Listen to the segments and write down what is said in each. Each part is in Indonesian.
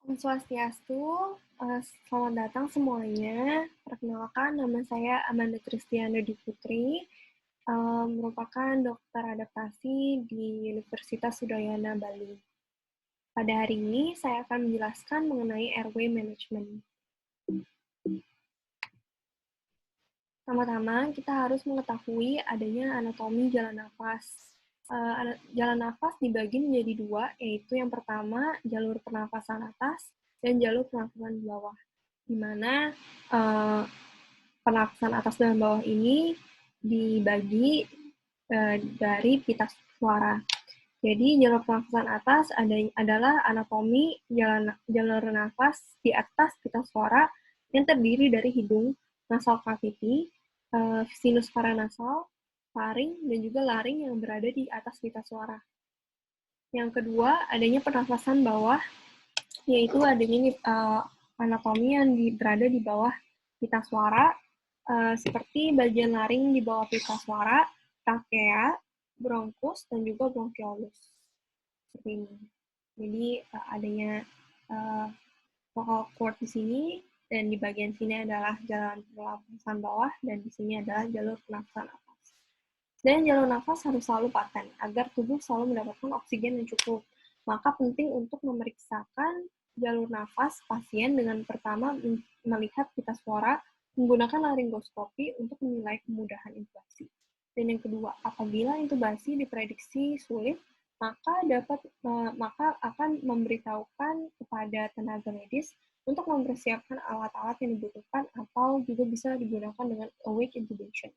Om Swastiastu, selamat datang semuanya. Perkenalkan, nama saya Amanda Tristiana Putri, merupakan dokter adaptasi di Universitas Udayana, Bali. Pada hari ini, saya akan menjelaskan mengenai airway management. Pertama-tama, kita harus mengetahui adanya anatomi jalan nafas. Jalan nafas dibagi menjadi dua, yaitu yang pertama jalur pernafasan atas dan jalur pernafasan bawah, di mana pernafasan atas dan bawah ini dibagi dari pita suara. Jadi jalur pernafasan atas adalah anatomi jalur nafas di atas pita suara yang terdiri dari hidung, nasal cavity, sinus paranasal, faring, dan juga laring yang berada di atas pita suara. Yang kedua, adanya pernafasan bawah, yaitu adanya anatomi yang berada di bawah pita suara, seperti bagian laring di bawah pita suara, trakea, bronkus, dan juga bronkiolus. Seperti ini. Jadi adanya vocal cord di sini, dan di bagian sini adalah jalan pernafasan bawah, dan di sini adalah jalur pernafasan atas. Dan jalur nafas harus selalu paten, agar tubuh selalu mendapatkan oksigen yang cukup. Maka penting untuk memeriksakan jalur nafas pasien dengan pertama melihat pita suara menggunakan laryngoskopi untuk menilai kemudahan intubasi. Dan yang kedua, apabila intubasi diprediksi sulit, maka akan memberitahukan kepada tenaga medis untuk mempersiapkan alat-alat yang dibutuhkan atau juga bisa digunakan dengan awake intubation.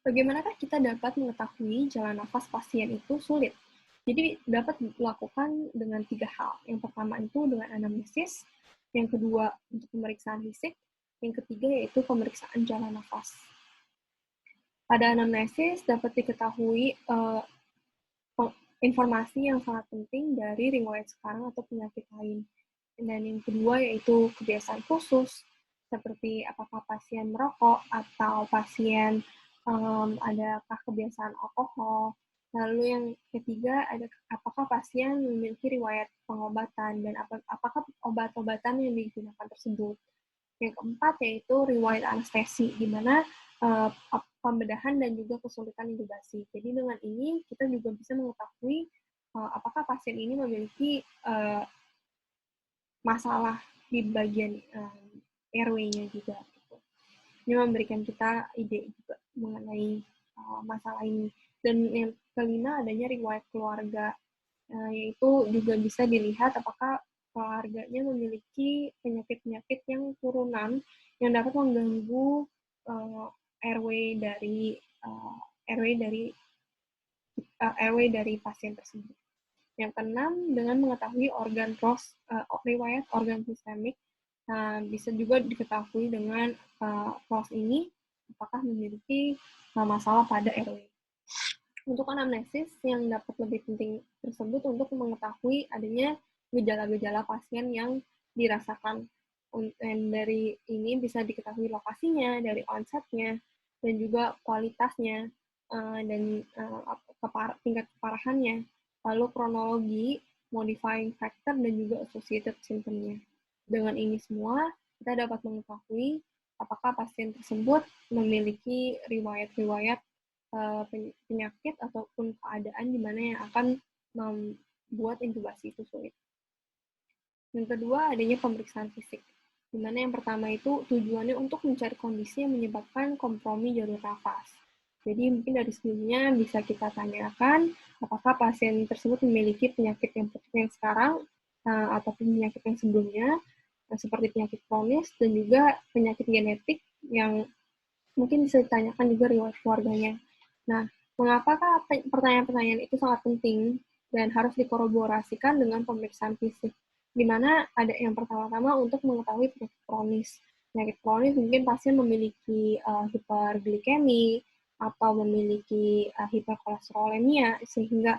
Bagaimanakah kita dapat mengetahui jalan nafas pasien itu sulit? Jadi dapat dilakukan dengan 3 hal. Yang pertama itu dengan anamnesis, yang kedua untuk pemeriksaan fisik, yang ketiga yaitu pemeriksaan jalan nafas. Pada anamnesis dapat diketahui informasi yang sangat penting dari riwayat sekarang atau penyakit lain. Dan yang kedua yaitu kebiasaan khusus, seperti apakah pasien merokok atau pasien adakah kebiasaan alkohol. Lalu yang ketiga, apakah pasien memiliki riwayat pengobatan dan apakah obat-obatan yang digunakan tersebut. Yang keempat yaitu riwayat anestesi, di mana pembedahan dan juga kesulitan intubasi. Jadi dengan ini kita juga bisa mengetahui apakah pasien ini memiliki masalah di bagian airway-nya juga. Gitu. Ini memberikan kita ide juga mengenai masalah ini. Dan yang kelima adanya riwayat keluarga, yaitu juga bisa dilihat apakah keluarganya memiliki penyakit-penyakit yang turunan yang dapat mengganggu airway dari pasien tersebut. Yang keenam, dengan mengetahui riwayat organ sistemik, bisa juga diketahui dengan PROS ini apakah memiliki masalah pada airway. Untuk anamnesis yang dapat lebih penting tersebut untuk mengetahui adanya gejala-gejala pasien yang dirasakan. Dan dari ini bisa diketahui lokasinya, dari onsetnya, dan juga kualitasnya, dan tingkat keparahannya. Lalu kronologi, modifying factor, dan juga associated symptom-nya. Dengan ini semua, kita dapat mengetahui apakah pasien tersebut memiliki riwayat-riwayat penyakit ataupun keadaan di mana yang akan membuat intubasi itu sulit. Yang kedua, adanya pemeriksaan fisik, di mana yang pertama itu tujuannya untuk mencari kondisi yang menyebabkan kompromi jalur nafas. Jadi mungkin dari sebelumnya bisa kita tanyakan apakah pasien tersebut memiliki penyakit yang sekarang ataupun penyakit yang sebelumnya, seperti penyakit kronis dan juga penyakit genetik yang mungkin bisa ditanyakan juga riwayat keluarganya. Nah, mengapakah pertanyaan-pertanyaan itu sangat penting dan harus dikolaborasikan dengan pemeriksaan fisik, di mana ada yang pertama-tama untuk mengetahui penyakit kronis. Penyakit kronis mungkin pasien memiliki hiperglikemi atau memiliki hiperkolesterolemia, sehingga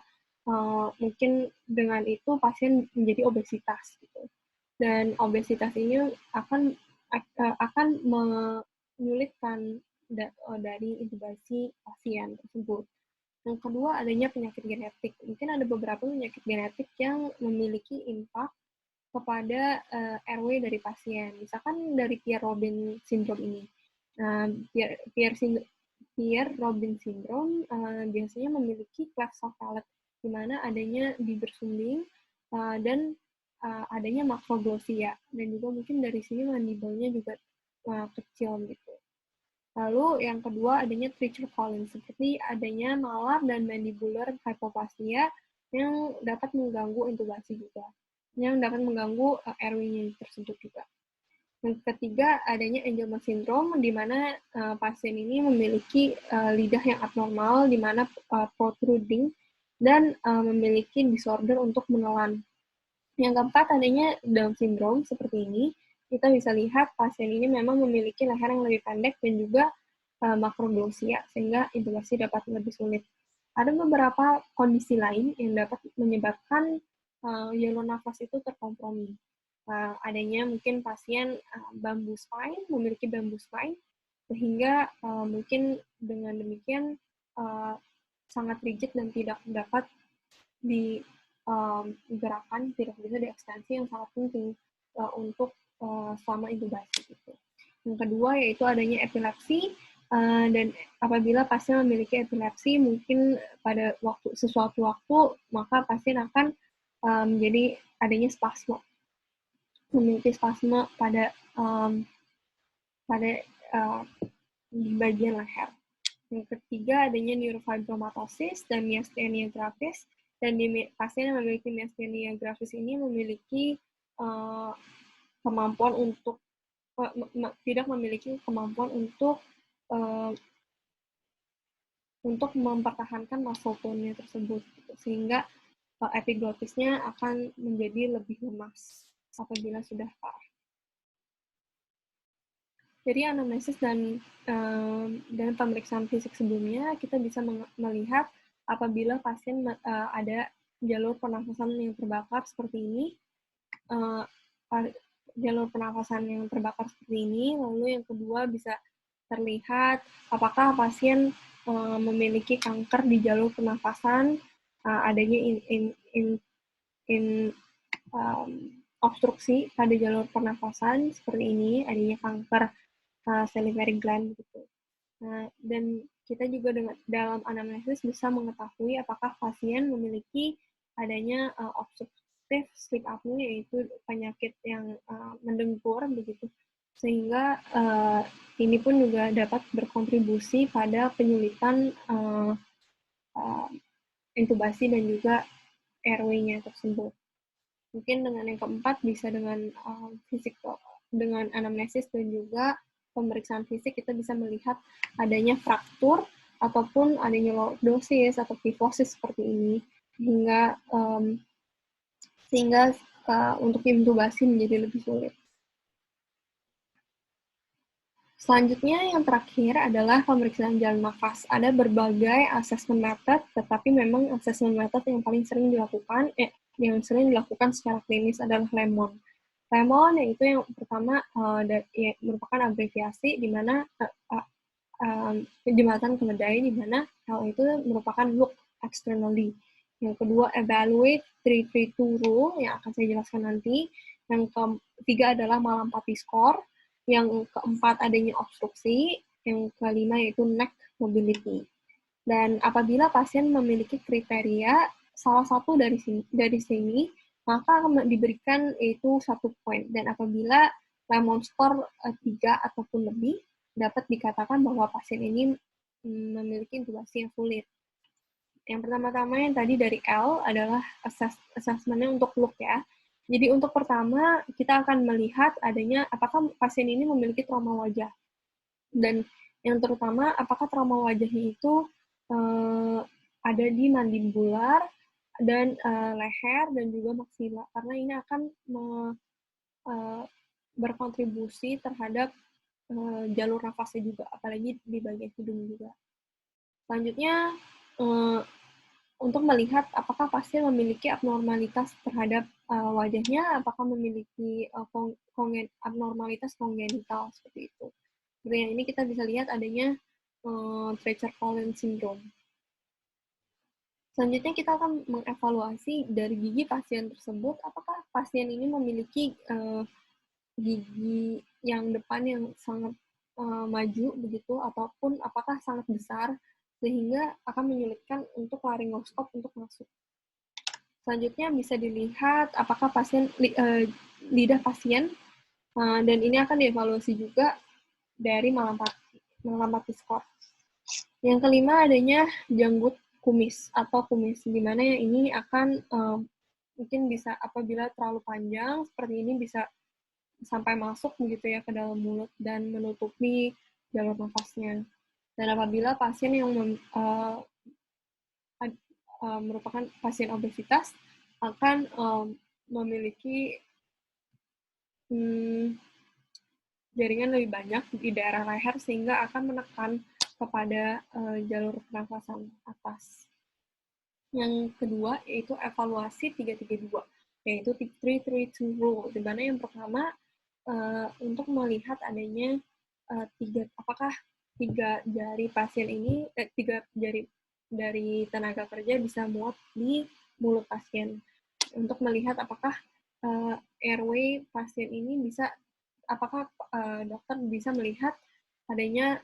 mungkin dengan itu pasien menjadi obesitas. Gitu. Dan obesitas ini akan menyulitkan dari intubasi pasien tersebut. Yang kedua, adanya penyakit genetik. Mungkin ada beberapa penyakit genetik yang memiliki impak kepada RW dari pasien. Misalkan dari Pierre-Robin syndrome ini. Nah, Pierre-Robin syndrome biasanya memiliki cleft palate, di mana adanya bibir sumbing dan adanya makroglossia, dan juga mungkin dari sini mandible-nya juga kecil gitu. Lalu yang kedua adanya Treacher Collins, seperti adanya malar dan mandibular hypoplasia yang dapat mengganggu intubasi juga, yang dapat mengganggu RW-nya tersebut juga. Yang ketiga adanya Angelman syndrome, di mana pasien ini memiliki lidah yang abnormal, di mana protruding dan memiliki disorder untuk menelan. Yang keempat adanya Down syndrome seperti ini. Kita bisa lihat pasien ini memang memiliki leher yang lebih pendek dan juga makroglossia, sehingga intubasi dapat lebih sulit. Ada beberapa kondisi lain yang dapat menyebabkan jalur nafas itu terkompromi. Adanya mungkin pasien bamboo spine, memiliki bamboo spine, sehingga mungkin dengan demikian sangat rigid dan tidak dapat digerakkan, tidak bisa diekstensi, yang sangat penting untuk selama intubasi. Gitu. Yang kedua yaitu adanya epilepsi, dan apabila pasien memiliki epilepsi, mungkin pada sesuatu waktu, maka pasien akan menjadi adanya spasme, memiliki spasme pada di bagian leher. Yang ketiga adanya neurofibromatosis dan myasthenia gravis, dan pasien yang memiliki myasthenia gravis ini memiliki kemampuan untuk tidak memiliki kemampuan untuk mempertahankan muscle tone-nya tersebut, sehingga epiglotisnya akan menjadi lebih lemas apabila sudah parah. Dari anamnesis dan pemeriksaan fisik sebelumnya, kita bisa melihat apabila pasien ada jalur pernafasan yang terbakar seperti ini, jalur pernafasan yang terbakar seperti ini. Lalu yang kedua bisa terlihat apakah pasien memiliki kanker di jalur pernafasan, adanya obstruksi pada jalur pernafasan seperti ini, adanya kanker salivary gland gitu. Dan kita juga dalam anamnesis bisa mengetahui apakah pasien memiliki adanya obstructive sleep apnea, yaitu penyakit yang mendengkur begitu, sehingga ini pun juga dapat berkontribusi pada penyulitan intubasi dan juga RW-nya tersebut. Mungkin dengan yang keempat bisa dengan fisik, dengan anamnesis dan juga pemeriksaan fisik, kita bisa melihat adanya fraktur ataupun adanya lordosis atau kyphosis seperti ini, sehingga untuk intubasi menjadi lebih sulit. Selanjutnya yang terakhir adalah pemeriksaan jalan nafas. Ada berbagai assessment method, tetapi memang assessment method yang paling sering dilakukan secara klinis adalah Lemmon. Lemmon yaitu yang pertama merupakan abreviasi di mana jembatan keledai, di mana L itu merupakan look externally. Yang kedua evaluate 332 rule yang akan saya jelaskan nanti. Yang ketiga adalah Malampati score. Yang keempat adanya obstruksi, yang kelima yaitu neck mobility. Dan apabila pasien memiliki kriteria salah satu dari sini, maka akan diberikan yaitu 1 poin. Dan apabila Lemmon score 3 ataupun lebih, dapat dikatakan bahwa pasien ini memiliki intubasi yang sulit. Yang pertama-tama yang tadi dari L adalah assessment-nya untuk look ya. Jadi untuk pertama, kita akan melihat adanya apakah pasien ini memiliki trauma wajah. Dan yang terutama, apakah trauma wajahnya itu ada di mandibular dan leher dan juga maksila. Karena ini akan berkontribusi terhadap jalur nafasnya juga, apalagi di bagian hidung juga. Selanjutnya, untuk melihat apakah pasien memiliki abnormalitas terhadap wajahnya, apakah memiliki abnormalitas kongenital seperti itu. Seperti yang ini kita bisa lihat adanya Treacher Collins syndrome. Selanjutnya kita akan mengevaluasi dari gigi pasien tersebut, apakah pasien ini memiliki gigi yang depan yang sangat maju begitu, ataupun apakah sangat besar sehingga akan menyulitkan untuk laryngoskop untuk masuk. Selanjutnya bisa dilihat apakah lidah pasien, dan ini akan dievaluasi juga dari Malampati score. Yang kelima adanya janggut kumis atau kumis, di mana yang ini akan mungkin bisa apabila terlalu panjang seperti ini bisa sampai masuk begitu ya ke dalam mulut dan menutupi jalur nafasnya. Dan apabila pasien yang merupakan pasien obesitas akan memiliki jaringan lebih banyak di daerah leher sehingga akan menekan kepada jalur pernafasan atas. Yang kedua yaitu evaluasi 332, yaitu 332 rule, di mana yang pertama untuk melihat adanya apakah tiga jari pasien ini, tiga jari dari tenaga kerja bisa muat di mulut pasien, untuk melihat apakah airway pasien ini bisa, apakah dokter bisa melihat adanya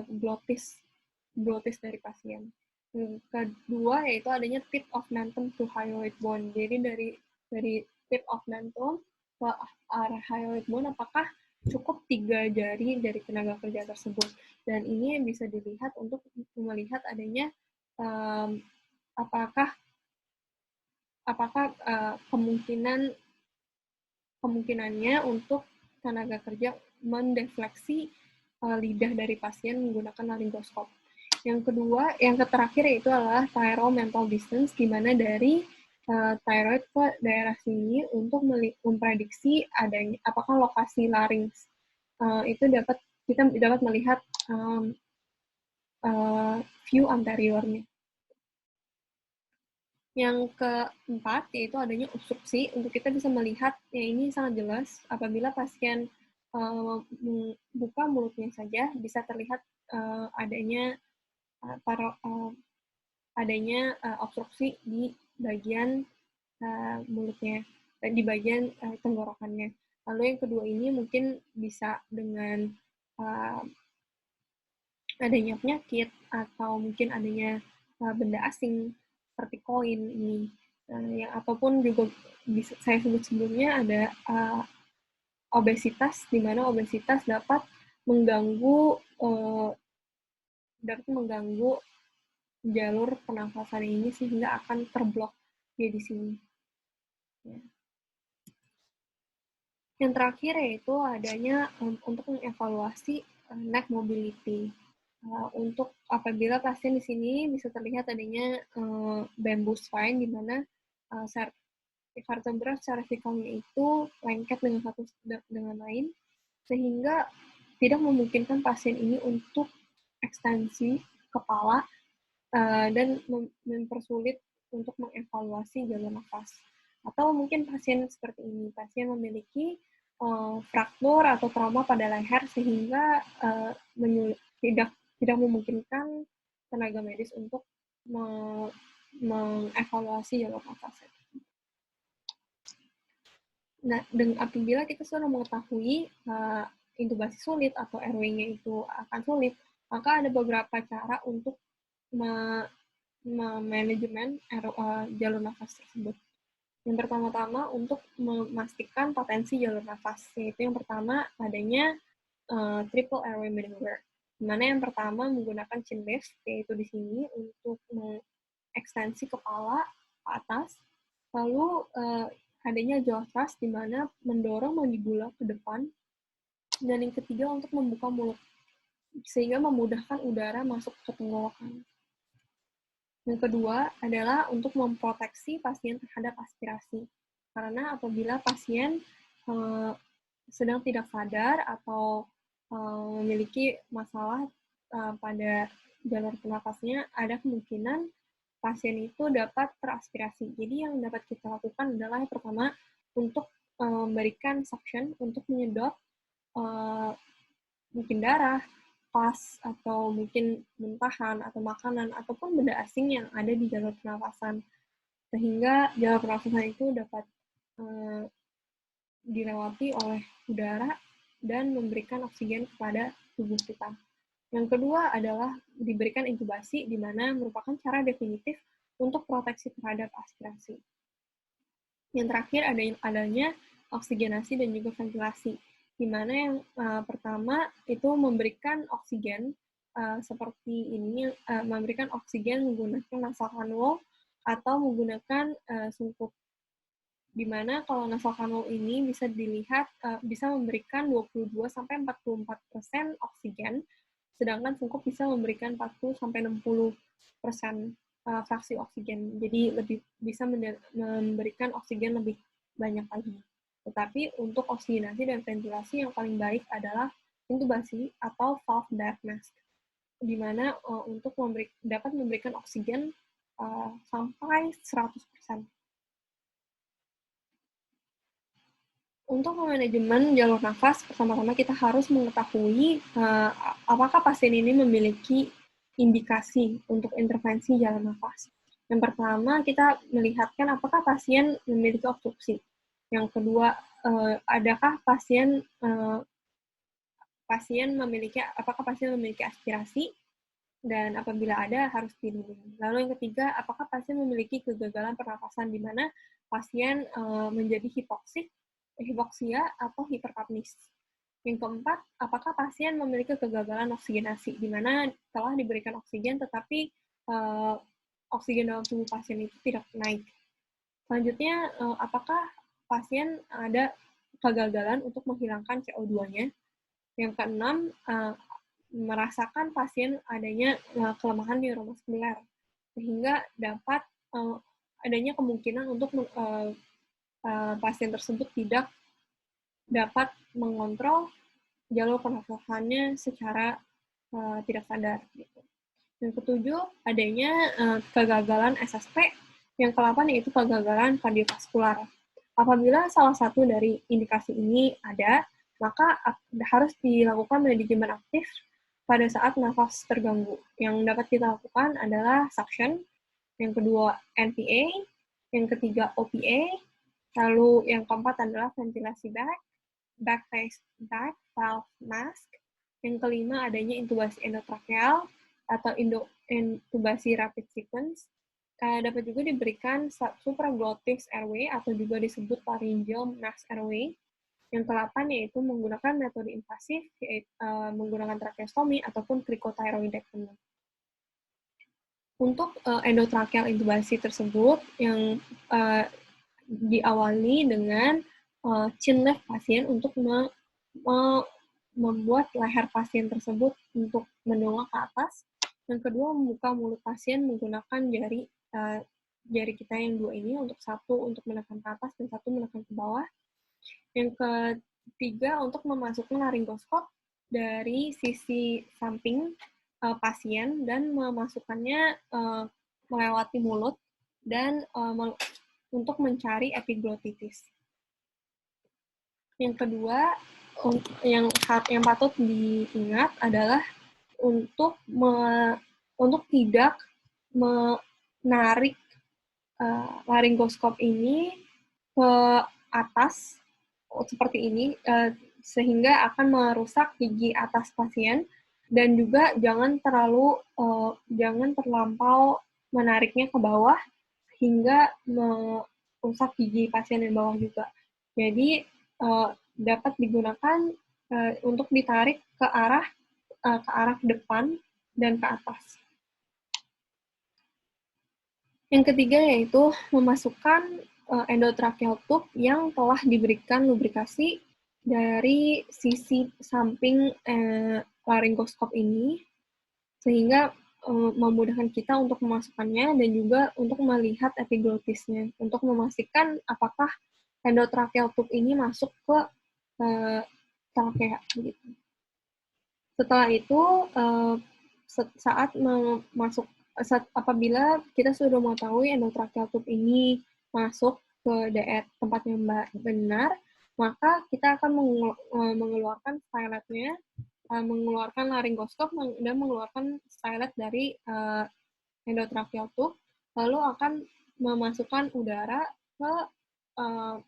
glotis dari pasien. Yang kedua yaitu adanya tip of mentum to hyoid bone. Jadi dari tip of mentum ke arah hyoid bone apakah cukup 3 jari dari tenaga kerja tersebut. Dan ini bisa dilihat untuk melihat adanya apakah kemungkinannya untuk tenaga kerja mendefleksi lidah dari pasien menggunakan laryngoskop. Yang kedua, yang terakhir yaitu adalah thyromental distance, di mana dari thyroid ke daerah sini untuk memprediksi adanya apakah lokasi larynx itu kita dapat melihat view anteriornya. Yang keempat yaitu adanya obstruksi, untuk kita bisa melihat ya ini sangat jelas apabila pasien buka mulutnya saja bisa terlihat adanya obstruksi di bagian mulutnya, di bagian tenggorokannya. Lalu yang kedua ini mungkin bisa dengan adanya penyakit atau mungkin adanya benda asing seperti koin ini, yang ataupun juga bisa saya sebut sebelumnya ada obesitas, di mana obesitas dapat mengganggu jalur pernafasan ini sehingga akan terblok di sini. Ya. Yang terakhir yaitu adanya untuk mengevaluasi neck mobility. Untuk apabila pasien di sini bisa terlihat adanya bamboo spine, di mana vertebra cervicalnya itu lengket dengan satu dengan lain, sehingga tidak memungkinkan pasien ini untuk ekstensi kepala dan mempersulit untuk mengevaluasi jalur nafas. Atau mungkin pasien seperti ini, pasien memiliki fraktur atau trauma pada leher sehingga tidak memungkinkan tenaga medis untuk mengevaluasi jalur nafas. Nah, apabila kita sudah mengetahui intubasi sulit atau airway-nya itu akan sulit, maka ada beberapa cara untuk manajemen jalur nafas tersebut. Yang pertama-tama untuk memastikan potensi jalur nafas, yaitu yang pertama adanya triple airway maneuver, di mana yang pertama menggunakan chin lift, yaitu di sini untuk mengekstensi kepala ke atas, lalu adanya jaw thrust, di mana mendorong mandibula ke depan, dan yang ketiga untuk membuka mulut, sehingga memudahkan udara masuk ke tenggorokan. Yang kedua adalah untuk memproteksi pasien terhadap aspirasi. Karena apabila pasien sedang tidak sadar atau memiliki masalah pada jalur pernafasannya, ada kemungkinan pasien itu dapat teraspirasi. Jadi yang dapat kita lakukan adalah yang pertama untuk memberikan suction, untuk menyedot mungkin darah napas atau mungkin muntahan atau makanan ataupun benda asing yang ada di jalur pernafasan, sehingga jalur pernafasan itu dapat dilewati oleh udara dan memberikan oksigen kepada tubuh kita. Yang kedua adalah diberikan intubasi, di mana merupakan cara definitif untuk proteksi terhadap aspirasi. Yang terakhir adanya oksigenasi dan juga ventilasi, di mana yang pertama itu memberikan oksigen seperti ini, memberikan oksigen menggunakan nasal kanul atau menggunakan sungkup, di mana kalau nasal kanul ini bisa dilihat bisa memberikan 22-44% oksigen, sedangkan sungkup bisa memberikan 40-60% fraksi oksigen. Jadi lebih bisa memberikan oksigen lebih banyak lagi. Tetapi untuk oksigenasi dan ventilasi yang paling baik adalah intubasi atau valve diaphragm, di mana untuk dapat memberikan oksigen sampai 100%. Untuk manajemen jalur nafas, pertama-tama kita harus mengetahui apakah pasien ini memiliki indikasi untuk intervensi jalur nafas. Yang pertama, kita melihatkan apakah pasien memiliki obstruksi. Yang kedua, apakah pasien memiliki aspirasi, dan apabila ada harus dilindungi. Lalu yang ketiga, apakah pasien memiliki kegagalan pernafasan, di mana pasien menjadi hipoksia atau hiperkapnis. Yang keempat, apakah pasien memiliki kegagalan oksigenasi, di mana telah diberikan oksigen tetapi oksigen dalam tubuh pasien itu tidak naik. Selanjutnya, apakah pasien ada kegagalan untuk menghilangkan CO2-nya. Yang keenam, merasakan pasien adanya kelemahan neuromuskuler, sehingga dapat adanya kemungkinan untuk pasien tersebut tidak dapat mengontrol jalur pernafasannya secara tidak sadar. Gitu. Yang ketujuh, adanya kegagalan SSP. Yang ke-8 yaitu kegagalan kardiovaskular. Apabila salah satu dari indikasi ini ada, maka harus dilakukan manajemen aktif pada saat nafas terganggu. Yang dapat kita lakukan adalah suction, yang kedua NPA, yang ketiga OPA, lalu yang keempat adalah ventilasi back valve mask, yang kelima adanya intubasi endotrakeal atau intubasi rapid sequence. Dapat juga diberikan supraglottis airway atau juga disebut laryngeal mask airway. Yang ke-8 yaitu menggunakan metode invasif, yaitu menggunakan tracheostomy ataupun cricothyroidectomy. Untuk endotrakeal intubasi tersebut yang diawali dengan chin lift pasien untuk membuat leher pasien tersebut untuk mendongak ke atas. Yang kedua, membuka mulut pasien menggunakan jari kita yang dua ini, untuk satu untuk menekan ke atas dan satu menekan ke bawah. Yang ketiga, untuk memasukkan laryngoskop dari sisi samping pasien dan memasukkannya melewati mulut dan untuk mencari epiglotitis. Yang kedua, yang patut diingat adalah untuk tidak menarik laryngoskop ini ke atas seperti ini, sehingga akan merusak gigi atas pasien, dan juga jangan terlampau menariknya ke bawah hingga merusak gigi pasien yang bawah juga. Jadi dapat digunakan untuk ditarik ke arah depan dan ke atas. Yang ketiga yaitu memasukkan endotracheal tube yang telah diberikan lubrikasi dari sisi samping laryngoskop ini, sehingga memudahkan kita untuk memasukkannya dan juga untuk melihat epiglotisnya, untuk memastikan apakah endotracheal tube ini masuk ke trachea. Gitu. Setelah itu, apabila kita sudah mengetahui endotracheal tube ini masuk ke tempat yang benar, maka kita akan mengeluarkan styletnya mengeluarkan laryngoskop dan mengeluarkan stylet dari endotracheal tube, lalu akan memasukkan udara ke uh,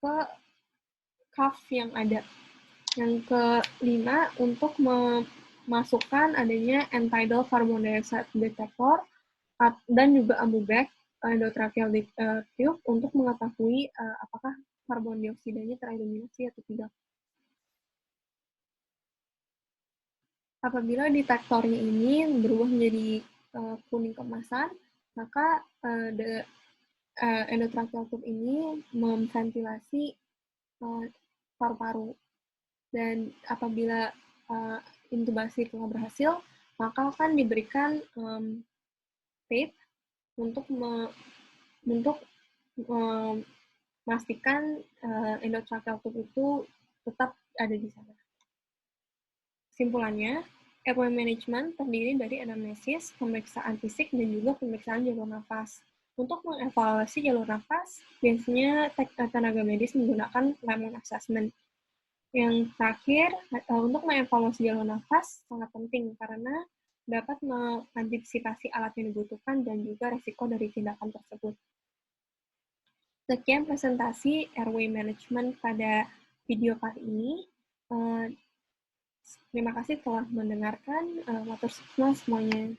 ke cuff yang ada. Yang kelima, untuk memasukkan adanya end-tidal carbon dioxide detector dan juga AMBU-BAG endotracheal tube untuk mengetahui apakah karbon dioksidanya tereliminasi atau tidak. Apabila detektornya ini berubah menjadi kuning keemasan, maka endotracheal tube ini memventilasi paru-paru. Dan apabila intubasi telah berhasil, maka akan diberikan tape untuk memastikan endotracheal tube itu tetap ada di sana. Kesimpulannya, airway management terdiri dari anamnesis, pemeriksaan fisik, dan juga pemeriksaan jalur nafas. Untuk mengevaluasi jalur nafas, biasanya tenaga medis menggunakan Lehman assessment. Yang terakhir, untuk mengevaluasi jalur nafas sangat penting karena dapat mengantisipasi alat yang dibutuhkan dan juga risiko dari tindakan tersebut. Sekian presentasi airway management pada video kali ini. Terima kasih telah mendengarkan. Matur sukses semuanya.